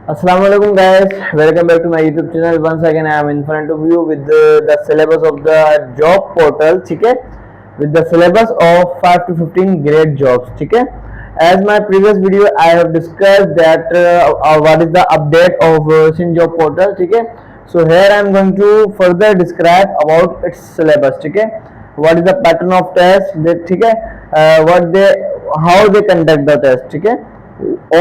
Assalamualaikum guys, welcome back to my YouTube channel. Once again I am in front of you with the syllabus of the job portal, ठीक है, with the syllabus of 5 to 15 great jobs, ठीक है. As my previous video I have discussed that what is the update of Sin job portal, ठीक है. So here I am going to further describe about its syllabus, ठीक है. What is the pattern of test, ठीक है, how they conduct the test, ठीक है,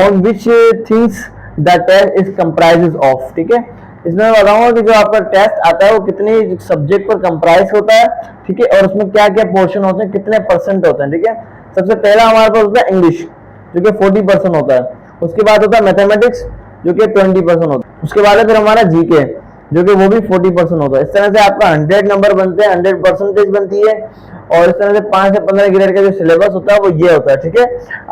on which things the test is comprises of, ठीक है. इसमें मैं बताऊंगा कि जो आपका टेस्ट आता है वो कितने सब्जेक्ट पर कंप्राइज होता है, ठीक है, और उसमें क्या क्या पोर्शन होते हैं, कितने परसेंट होते हैं, ठीक है. सबसे पहला हमारे पास होता है इंग्लिश जो कि 40% होता है. उसके बाद होता है मैथमेटिक्स जो कि 20% होता है. उसके बाद है फिर हमारा जीके जो कि वो भी 40% होता है. इस तरह से आपका 100 नंबर बनते हैं, 100% बनती है. और इस तरह से 5 से 15 ग्रेड का जो सिलेबस होता है वो ये होता है, ठीक है.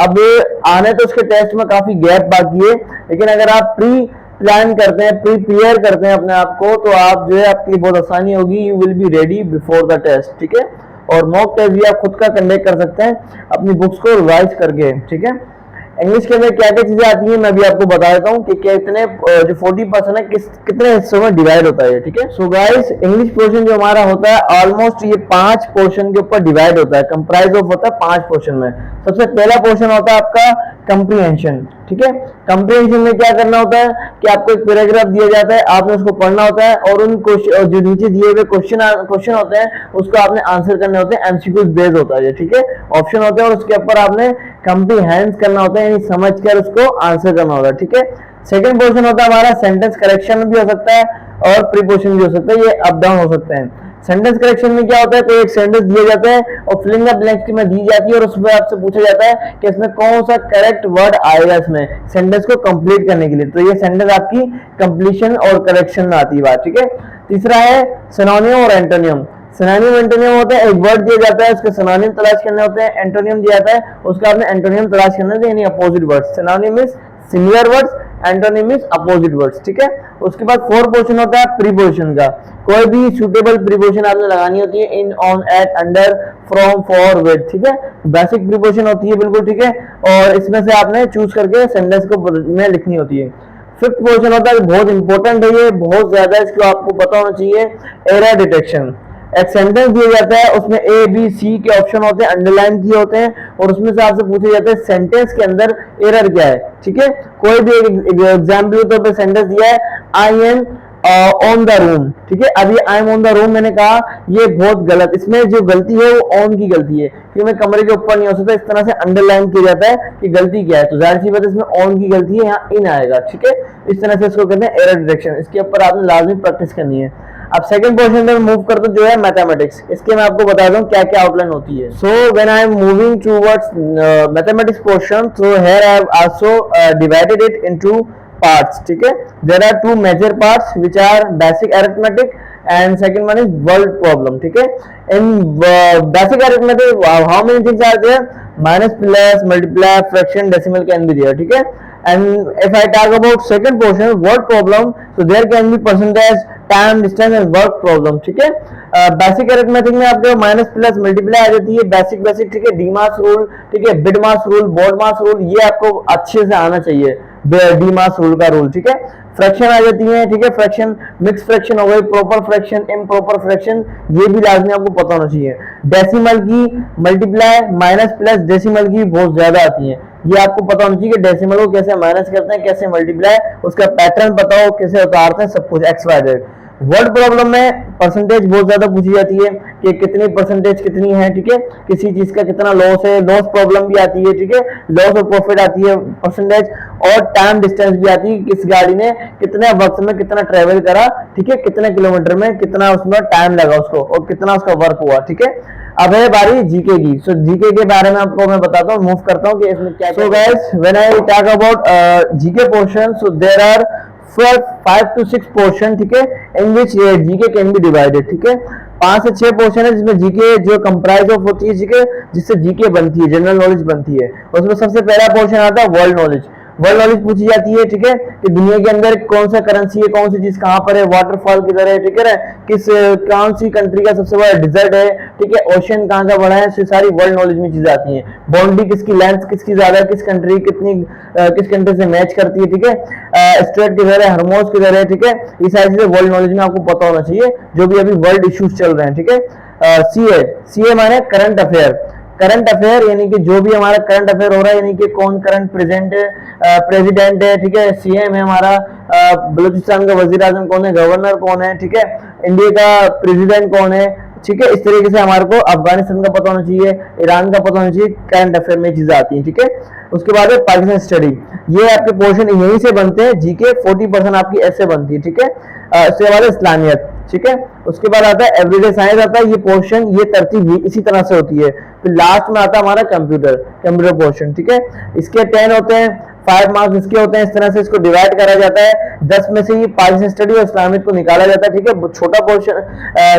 अब आने तो उसके टेस्ट में काफी गैप बाकी है, लेकिन अगर आप प्री प्लान करते हैं, प्रिपेयर करते हैं अपने आप को, तो आप जो है आपकी बहुत आसानी होगी. You will be ready before the test, ठीक है. और मॉक टेस्ट भी आप खुद का कंडक्ट कर सकते हैं अपनी बुक्स को रिवाइज करके, ठीक है. इंग्लिश के अंदर क्या क्या चीजें आती हैं मैं भी आपको बता देता हूँ कि कितने जो 40% है कितने हिस्सों में डिवाइड होता है, ठीक है. सो गाइस, इंग्लिश पोर्शन जो हमारा होता है ऑलमोस्ट ये 5 पोर्शन के ऊपर डिवाइड होता है, कंप्राइज ऑफ होता है 5 पोर्शन में. सबसे पहला पोर्शन होता है आपका कंप्रीहेंशन, ठीक है. कंप्रीहेंशन में क्या करना होता है कि आपको एक पैराग्राफ दिया जाता है, आपने उसको पढ़ना होता है और उन क्वेश्चन जो नीचे दिए हुए क्वेश्चन होते हैं उसको आपने आंसर करने होते हैं. एमसीक्यूज बेस्ड होता है, ठीक है, ऑप्शन होते हैं और उसके ऊपर आपने कंप्रीहेंस करना होता है, यानी समझकर उसको आंसर करना होता है, ठीक है. सेकंड पोर्शन होता है हमारा सेंटेंस करेक्शन भी हो सकता है और प्रीपोजिशन भी हो सकता है, ये अप डाउन हो सकते हैं. सेंटेंस करेक्शन में क्या होता है, कोई एक सेंटेंस दिया जाता है और फिलिंग द ब्लैंक्स में दी जाती है और उसमें आपसे पूछा जाता है कि इसमें कौन सा करेक्ट वर्ड आएगा इसमें सेंटेंस को कंप्लीट करने के लिए. तो ये सेंटेंस आपकी कंप्लीशन और करेक्शन में आती है बात, ठीक है. तीसरा है सिनोनिम और एंटोनियम. सिनोनिम एंटोनियम होता है, एक वर्ड दिया जाता है उसके सिनोनिम तलाश करने होते हैं. एंटोनियम दिया जाता है उसका आपने एंटोनियम तलाश करना है, यानी opposite words. Synonym is similar words, antonym is opposite words, ठीक है. उसके बाद फोर्थ पोर्शन होता है प्रीपोजिशन का. कोई भी सुटेबल प्रीपोजिशन आपने लगानी होती है, in, on, at, under, from, for, with, ठीक है. बेसिक प्रीपोजिशन होती है बिल्कुल, ठीक है, और इसमें से आपने चूज करके सेंटेंस को में लिखनी होती है. फिफ्थ पोर्शन होता है, बहुत इंपॉर्टेंट है ये, बहुत ज्यादा, इसको आपको पता होना चाहिए, एरर डिटेक्शन. एक सेंटेंस दिया जाता है उसमें ए बी सी के ऑप्शन होते हैं, अंडरलाइन किए होते हैं और उसमें से आपसे पूछा जाता है सेंटेंस के अंदर एरर क्या है, ठीक है. कोई भी एक एग्जाम्पल के तौर पर सेंटेंस दिया है, I am on the room, ठीक है. अभी I am on the room मैंने कहा, ये बहुत गलत. इसमें जो गलती है वो ऑन की गलती है, क्योंकि मैं कमरे के ऊपर नहीं हो सकता. इस तरह से अंडरलाइन किया जाता है कि गलती क्या है, तो जाहिर सी बात है इसमें ऑन की गलती है, यहाँ इन आएगा, ठीक है. इस तरह से इसको कहते हैं एरर डिटेक्शन. इसके ऊपर आपने लाजमी प्रैक्टिस करनी है. अब सेकंड पोर्शन में मूव करते जो है मैथमेटिक्स. इसके मैं आपको बता दूं क्या क्या आउटलाइन होती है. So when I am moving towards mathematics portion, so here I have also divided it into parts, ठीक है. there are two major parts which are basic arithmetic and second one is word problem, ठीक है. in basic arithmetic how many things are there, minus, plus, multiply, fraction, decimal can be there, ठीक है. and if I talk about second portion word problem, so there can be percentage, time, distance and work problem, ठीक है. Basic arithmetic में आपके minus plus multiply आ जाती है, basic, ठीक है. डी मास रूल, ठीक है, बिड मास रूल, बोर्ड मास रूल, ये आपको अच्छे से आना चाहिए, डी मास रूल का रूल, ठीक है. फ्रैक्शन आ जाती है, ठीक है, फ्रैक्शन, मिक्स फ्रैक्शन हो गई, प्रॉपर फ्रैक्शन, इम्प्रॉपर फ्रैक्शन, ये भी लाजमी आपको पता होना चाहिए. डेसिमल की मल्टीप्लाई, माइनस प्लस डेसिमल की बहुत ज्यादा आती है, ये आपको पता होना चाहिए कि डेसिमल को कैसे माइनस करते हैं, कैसे मल्टीप्लाई, उसका पैटर्न पता हो, कैसे उतारते हैं, सब कुछ x y z. Word problem में परसेंटेज बहुत ज्यादा पूछी जाती है कि कितनी परसेंटेज कितनी है, ठीक है, किसी चीज का कितना लॉस है, लॉस प्रॉब्लम भी आती है, ठीक है, लॉस और प्रॉफिट आती है परसेंटेज, और टाइम डिस्टेंस भी आती है, किस गाड़ी ने कितने वक्त में कितना ट्रेवल करा, ठीक है, कितने किलोमीटर में कितना उसमें टाइम लगा उसको और कितना उसका वर्क हुआ, ठीक है. अब है बारी जीके की. सो जीके के बारे में आपको मैं बताता हूँ, मूव करता हूँ कि इसमें क्या. So guys, when I talk about GK portion, so there are 5 to 6 portion, ठीक है, in which GK can be divided, ठीक है. 5 से 6 पोर्शन है जिसमें जीके जो कंप्राइज ऑफ होती है जीके, जिससे जीके बनती है, जनरल नॉलेज बनती है. उसमें सबसे पहला पोर्शन आता है वर्ल्ड नॉलेज. वर्ल्ड नॉलेज पूछी जाती है, ठीक है, कि दुनिया के अंदर कौन सा करेंसी है, कौन सी चीज कहाँ पर है, वाटरफॉल किधर है, ठीक है, किस कौन सी कंट्री का सबसे बड़ा डिजर्ट है, ठीक है, ओशन कहाँ का बड़ा है, ये सारी वर्ल्ड नॉलेज में चीजें आती हैं। बाउंड्री किसकी, लेंथ किसकी ज्यादा है, किस कंट्री कितनी किस कंट्री से मैच करती है, ठीक है, स्ट्रेट किधर है, हरमोज किधर है, ठीक है, ये सारी चीजें वर्ल्ड नॉलेज में आपको पता होना चाहिए, जो भी अभी वर्ल्ड इश्यूज चल रहे हैं, ठीक है। सीए माने करंट अफेयर, करंट अफेयर यानी कि जो भी हमारा करंट अफेयर हो रहा है, यानी कि कौन करंट प्रेसिडेंट है, ठीक है, सीएम है हमारा, बलूचिस्तान का वजीर आजम कौन है, गवर्नर कौन है, ठीक है, इंडिया का प्रेसिडेंट कौन है, ठीक है, इस तरीके से हमारे को अफगानिस्तान का पता होना चाहिए, ईरान का पता होना चाहिए, करंट अफेयर में चीजें आती हैं, ठीक है। उसके बाद पाकिस्तान स्टडी, ये आपके पोर्शन यहीं से बनते हैं, जीके 40% आपकी ऐसे बनती है, ठीक है। उसके बाद इस्लामियत, ठीक है, उसके बाद आता है एवरीडे साइंस आता है, ये पोर्शन ये तरतीब भी इसी तरह से होती है। फिर लास्ट में आता है हमारा कंप्यूटर पोर्शन, ठीक है, इसके 10 होते हैं, 5 मार्क्स इसके होते हैं, इस तरह से इसको डिवाइड करा जाता है, 10 में से ये पाकिस्तान स्टडी और इस्लामियत को निकाला जाता है, ठीक है। छोटा पोर्शन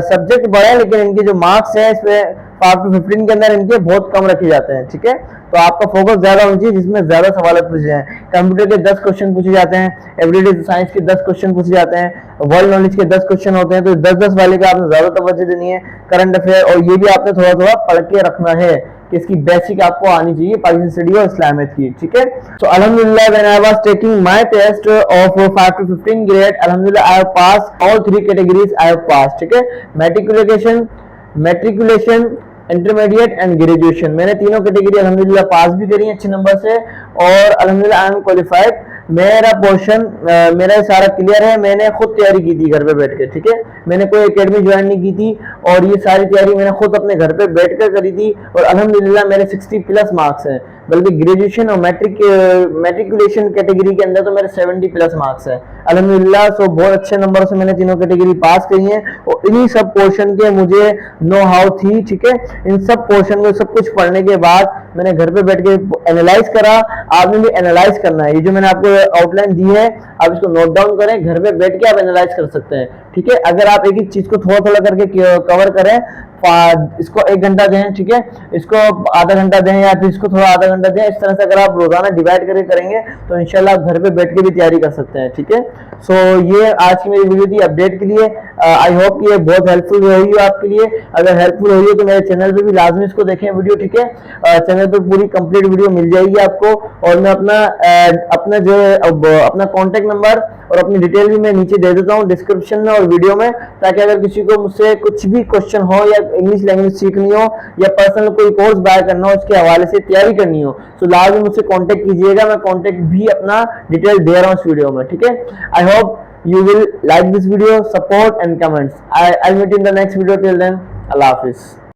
सब्जेक्ट बड़ा है, लेकिन इनके जो मार्क्स है इसमें 5 to 15 के अंदर इनके बहुत कम रखे जाते हैं, ठीक है। तो आपका फोकस ज्यादा होना चाहिए जिसमें ज्यादा सवाल पूछे जाए। कंप्यूटर के 10 क्वेश्चन पूछे जाते हैं, एवरीडे साइंस के 10 क्वेश्चन पूछे जाते हैं, वर्ल्ड नॉलेज के 10 क्वेश्चन होते हैं, तो 10-10 वाले का आपने ज्यादा तवज्जो देनी है। करंट अफेयर और ये भी आपने थोड़ा थोड़ा पढ़ के रखना है कि इसकी बेसिक आपको आनी चाहिए पाकिस्तान स्टडी और इस्लामियत की, ठीक है। सो अल्हम्दुलिल्लाह when I was taking my test of 5 to 15 grade, अल्हम्दुलिल्लाह I have pass all 3 categories, I have pass, ठीक है। मैट्रिकुलेशन इंटरमीडिएट एंड ग्रेजुएशन, मैंने तीनों कैटेगरी अल्हम्दुलिल्लाह पास भी करी अच्छे नंबर से, और अल्हम्दुलिल्लाह आई एम क्वालिफाइड। मेरा पोर्शन मेरा सारा क्लियर है, मैंने खुद तैयारी की थी घर पे बैठ के, ठीक है, मैंने कोई एकेडमी ज्वाइन नहीं की थी, और ये सारी तैयारी मैंने खुद अपने घर पे बैठ कर करी थी, और अल्हम्दुलिल्लाह मेरे 60+ मार्क्स हैं, बल्कि ग्रेजुएशन और मैट्रिकुलेशन कैटेगरी के अंदर तो मेरे 70+ मार्क्स है अल्हम्दुलिल्लाह। सो बहुत अच्छे नंबर से मैंने तीनों कैटेगरी पास करी है, और इन्हीं सब पोर्शन के मुझे नो हाउ थी, ठीक है। इन सब पोर्शन को सब कुछ पढ़ने के बाद मैंने घर पे बैठ के एनालाइज करा, आपने भी एनालाइज करना है। ये जो मैंने आपको आउटलाइन दी है, आप इसको नोट डाउन करें, घर पे बैठ के आप एनालाइज कर सकते हैं, ठीक है। अगर आप एक एक चीज को थोड़ा थोड़ा करके कवर करें, इसको 1 घंटा दें, ठीक है, इसको आधा घंटा दें, या फिर इसको थोड़ा आधा घंटा दें, इस तरह से अगर आप रोजाना डिवाइड करके करेंगे तो इंशाल्लाह आप घर पे बैठ के भी तैयारी कर सकते हैं, ठीक है। सो ये आज की मेरी वीडियो थी अपडेट के लिए। आई होप ये बहुत हेल्पफुल रही हो आपके लिए। अगर हेल्पफुल रही हो तो मेरे चैनल पे भी लाजमी इसको देखें वीडियो, ठीक है। चैनल पे पूरी कंप्लीट वीडियो मिल जाएगी आपको, और मैं अपना जो है अपना कॉन्टेक्ट नंबर और अपनी डिटेल भी मैं नीचे दे देता हूँ डिस्क्रिप्शन में और वीडियो में, ताकि अगर किसी को मुझसे कुछ भी क्वेश्चन हो, या इंग्लिश लैंग्वेज सीखनी हो, या पर्सनल कोई कोर्स बाय करना हो, उसके हवाले से तैयारी करनी हो, तो लाजमी मुझसे कांटेक्ट कीजिएगा। मैं कांटेक्ट भी अपना डिटेल दे रहा हूँ इस वीडियो में, ठीक है। I hope you will like this video, support and comments. I'll meet you in the next video. Till then, Allah Hafiz.